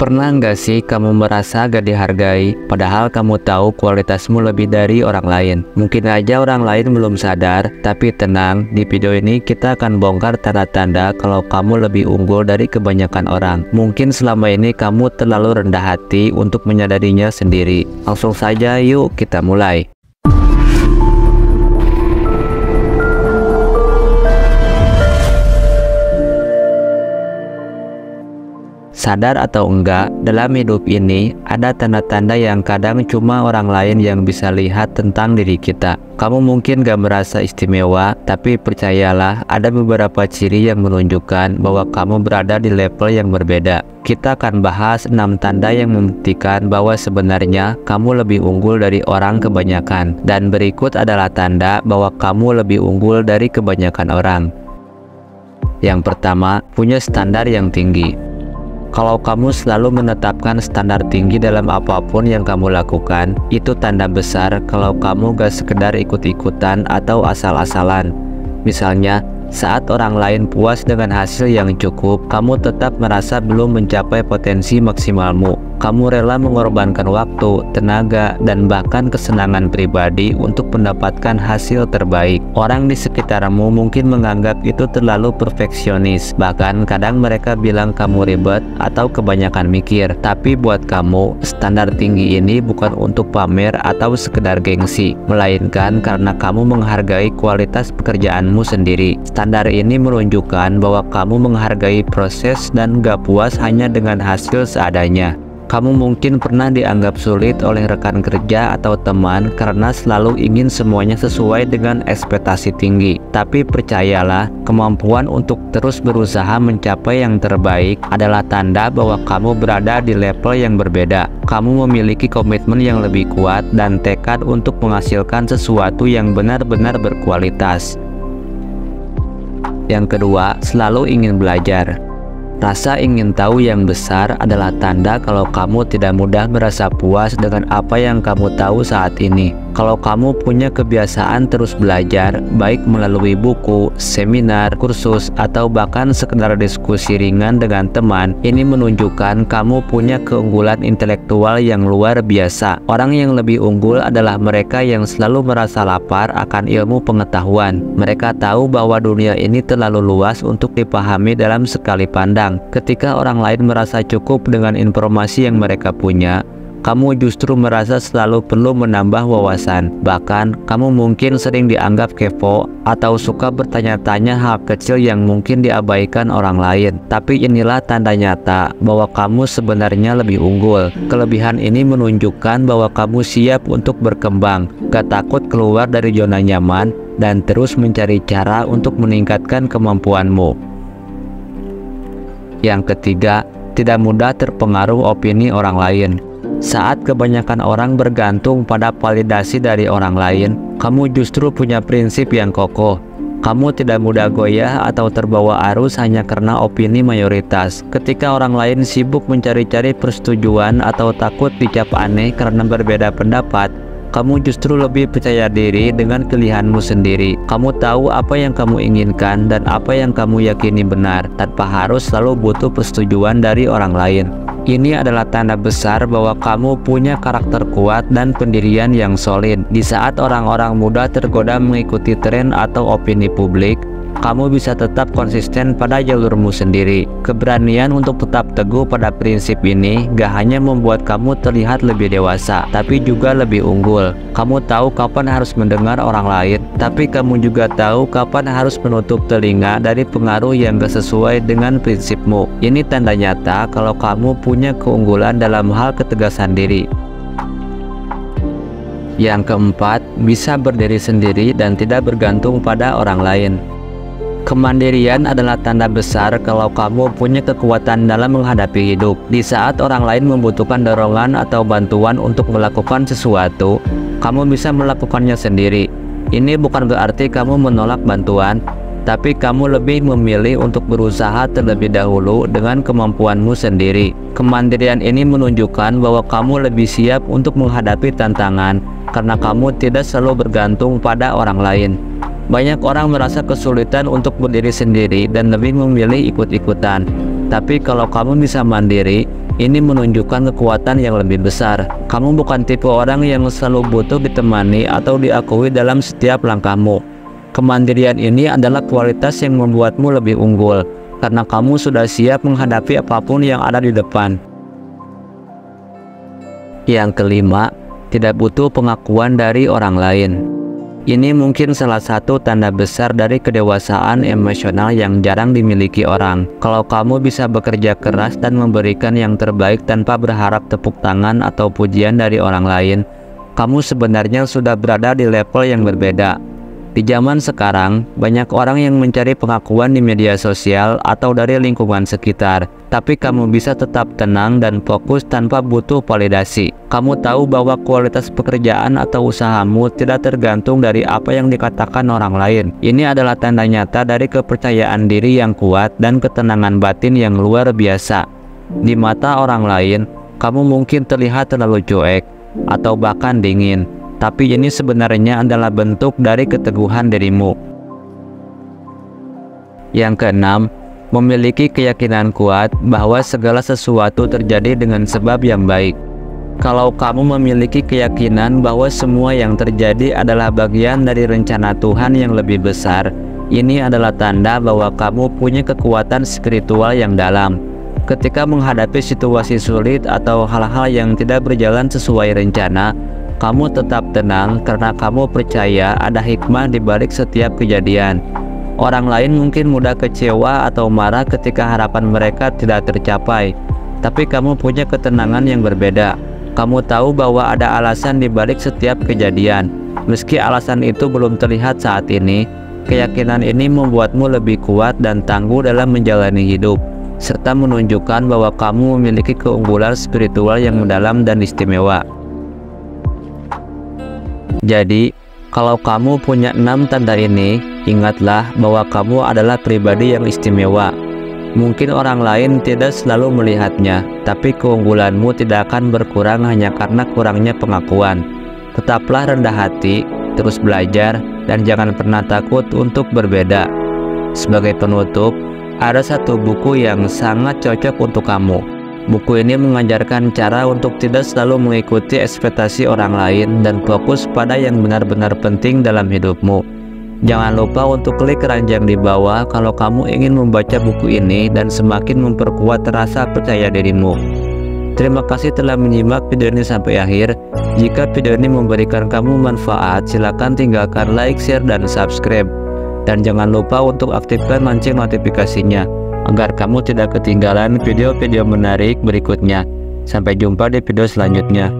Pernah nggak sih kamu merasa gak dihargai, padahal kamu tahu kualitasmu lebih dari orang lain? Mungkin aja orang lain belum sadar, tapi tenang, di video ini kita akan bongkar tanda-tanda kalau kamu lebih unggul dari kebanyakan orang. Mungkin selama ini kamu terlalu rendah hati untuk menyadarinya sendiri. Langsung saja yuk kita mulai. Sadar atau enggak, dalam hidup ini ada tanda-tanda yang kadang cuma orang lain yang bisa lihat tentang diri kita. Kamu mungkin gak merasa istimewa, tapi percayalah ada beberapa ciri yang menunjukkan bahwa kamu berada di level yang berbeda. Kita akan bahas 6 tanda yang membuktikan bahwa sebenarnya kamu lebih unggul dari orang kebanyakan. Dan berikut adalah tanda bahwa kamu lebih unggul dari kebanyakan orang. Yang pertama, punya standar yang tinggi. Kalau kamu selalu menetapkan standar tinggi dalam apapun yang kamu lakukan, itu tanda besar kalau kamu gak sekedar ikut-ikutan atau asal-asalan. Misalnya, saat orang lain puas dengan hasil yang cukup, kamu tetap merasa belum mencapai potensi maksimalmu. Kamu rela mengorbankan waktu, tenaga, dan bahkan kesenangan pribadi untuk mendapatkan hasil terbaik. Orang di sekitarmu mungkin menganggap itu terlalu perfeksionis. Bahkan kadang mereka bilang kamu ribet atau kebanyakan mikir. Tapi buat kamu, standar tinggi ini bukan untuk pamer atau sekedar gengsi, melainkan karena kamu menghargai kualitas pekerjaanmu sendiri. Standar ini menunjukkan bahwa kamu menghargai proses dan gak puas hanya dengan hasil seadanya. Kamu mungkin pernah dianggap sulit oleh rekan kerja atau teman karena selalu ingin semuanya sesuai dengan ekspektasi tinggi. Tapi percayalah, kemampuan untuk terus berusaha mencapai yang terbaik adalah tanda bahwa kamu berada di level yang berbeda. Kamu memiliki komitmen yang lebih kuat dan tekad untuk menghasilkan sesuatu yang benar-benar berkualitas. Yang kedua, selalu ingin belajar. Rasa ingin tahu yang besar adalah tanda kalau kamu tidak mudah merasa puas dengan apa yang kamu tahu saat ini. Kalau kamu punya kebiasaan terus belajar, baik melalui buku, seminar, kursus, atau bahkan sekedar diskusi ringan dengan teman, ini menunjukkan kamu punya keunggulan intelektual yang luar biasa. Orang yang lebih unggul adalah mereka yang selalu merasa lapar akan ilmu pengetahuan. Mereka tahu bahwa dunia ini terlalu luas untuk dipahami dalam sekali pandang. Ketika orang lain merasa cukup dengan informasi yang mereka punya, kamu justru merasa selalu perlu menambah wawasan. Bahkan, kamu mungkin sering dianggap kepo atau suka bertanya-tanya hal kecil yang mungkin diabaikan orang lain. Tapi inilah tanda nyata bahwa kamu sebenarnya lebih unggul. Kelebihan ini menunjukkan bahwa kamu siap untuk berkembang, gak takut keluar dari zona nyaman, dan terus mencari cara untuk meningkatkan kemampuanmu. Yang ketiga, tidak mudah terpengaruh opini orang lain. Saat kebanyakan orang bergantung pada validasi dari orang lain, kamu justru punya prinsip yang kokoh. Kamu tidak mudah goyah atau terbawa arus hanya karena opini mayoritas. Ketika orang lain sibuk mencari-cari persetujuan atau takut dicap aneh karena berbeda pendapat, kamu justru lebih percaya diri dengan pilihanmu sendiri. Kamu tahu apa yang kamu inginkan dan apa yang kamu yakini benar, tanpa harus selalu butuh persetujuan dari orang lain. Ini adalah tanda besar bahwa kamu punya karakter kuat dan pendirian yang solid. Di saat orang-orang mudah tergoda mengikuti tren atau opini publik, kamu bisa tetap konsisten pada jalurmu sendiri. Keberanian untuk tetap teguh pada prinsip ini gak hanya membuat kamu terlihat lebih dewasa, tapi juga lebih unggul. Kamu tahu kapan harus mendengar orang lain, tapi kamu juga tahu kapan harus menutup telinga dari pengaruh yang gak sesuai dengan prinsipmu. Ini tanda nyata kalau kamu punya keunggulan dalam hal ketegasan diri. Yang keempat, bisa berdiri sendiri dan tidak bergantung pada orang lain. Kemandirian adalah tanda besar kalau kamu punya kekuatan dalam menghadapi hidup. Di saat orang lain membutuhkan dorongan atau bantuan untuk melakukan sesuatu, kamu bisa melakukannya sendiri. Ini bukan berarti kamu menolak bantuan, tapi kamu lebih memilih untuk berusaha terlebih dahulu dengan kemampuanmu sendiri. Kemandirian ini menunjukkan bahwa kamu lebih siap untuk menghadapi tantangan karena kamu tidak selalu bergantung pada orang lain. Banyak orang merasa kesulitan untuk berdiri sendiri dan lebih memilih ikut-ikutan. Tapi kalau kamu bisa mandiri, ini menunjukkan kekuatan yang lebih besar. Kamu bukan tipe orang yang selalu butuh ditemani atau diakui dalam setiap langkahmu. Kemandirian ini adalah kualitas yang membuatmu lebih unggul, karena kamu sudah siap menghadapi apapun yang ada di depan. Yang kelima, tidak butuh pengakuan dari orang lain. Ini mungkin salah satu tanda besar dari kedewasaan emosional yang jarang dimiliki orang. Kalau kamu bisa bekerja keras dan memberikan yang terbaik tanpa berharap tepuk tangan atau pujian dari orang lain, kamu sebenarnya sudah berada di level yang berbeda. Di zaman sekarang, banyak orang yang mencari pengakuan di media sosial atau dari lingkungan sekitar. Tapi kamu bisa tetap tenang dan fokus tanpa butuh validasi. Kamu tahu bahwa kualitas pekerjaan atau usahamu tidak tergantung dari apa yang dikatakan orang lain. Ini adalah tanda nyata dari kepercayaan diri yang kuat dan ketenangan batin yang luar biasa. Di mata orang lain, kamu mungkin terlihat terlalu cuek atau bahkan dingin. Tapi ini sebenarnya adalah bentuk dari keteguhan dirimu. Yang keenam, memiliki keyakinan kuat bahwa segala sesuatu terjadi dengan sebab yang baik. Kalau kamu memiliki keyakinan bahwa semua yang terjadi adalah bagian dari rencana Tuhan yang lebih besar, ini adalah tanda bahwa kamu punya kekuatan spiritual yang dalam. Ketika menghadapi situasi sulit atau hal-hal yang tidak berjalan sesuai rencana, kamu tetap tenang karena kamu percaya ada hikmah di balik setiap kejadian. Orang lain mungkin mudah kecewa atau marah ketika harapan mereka tidak tercapai, tapi kamu punya ketenangan yang berbeda. Kamu tahu bahwa ada alasan di balik setiap kejadian. Meski alasan itu belum terlihat saat ini, keyakinan ini membuatmu lebih kuat dan tangguh dalam menjalani hidup, serta menunjukkan bahwa kamu memiliki keunggulan spiritual yang mendalam dan istimewa. Jadi, kalau kamu punya 6 tanda ini, ingatlah bahwa kamu adalah pribadi yang istimewa. Mungkin orang lain tidak selalu melihatnya, tapi keunggulanmu tidak akan berkurang hanya karena kurangnya pengakuan. Tetaplah rendah hati, terus belajar, dan jangan pernah takut untuk berbeda. Sebagai penutup, ada satu buku yang sangat cocok untuk kamu. Buku ini mengajarkan cara untuk tidak selalu mengikuti ekspektasi orang lain dan fokus pada yang benar-benar penting dalam hidupmu. Jangan lupa untuk klik keranjang di bawah kalau kamu ingin membaca buku ini dan semakin memperkuat rasa percaya dirimu. Terima kasih telah menyimak video ini sampai akhir. Jika video ini memberikan kamu manfaat, silakan tinggalkan like, share, dan subscribe. Dan jangan lupa untuk aktifkan lonceng notifikasinya, agar kamu tidak ketinggalan video-video menarik berikutnya. Sampai jumpa di video selanjutnya.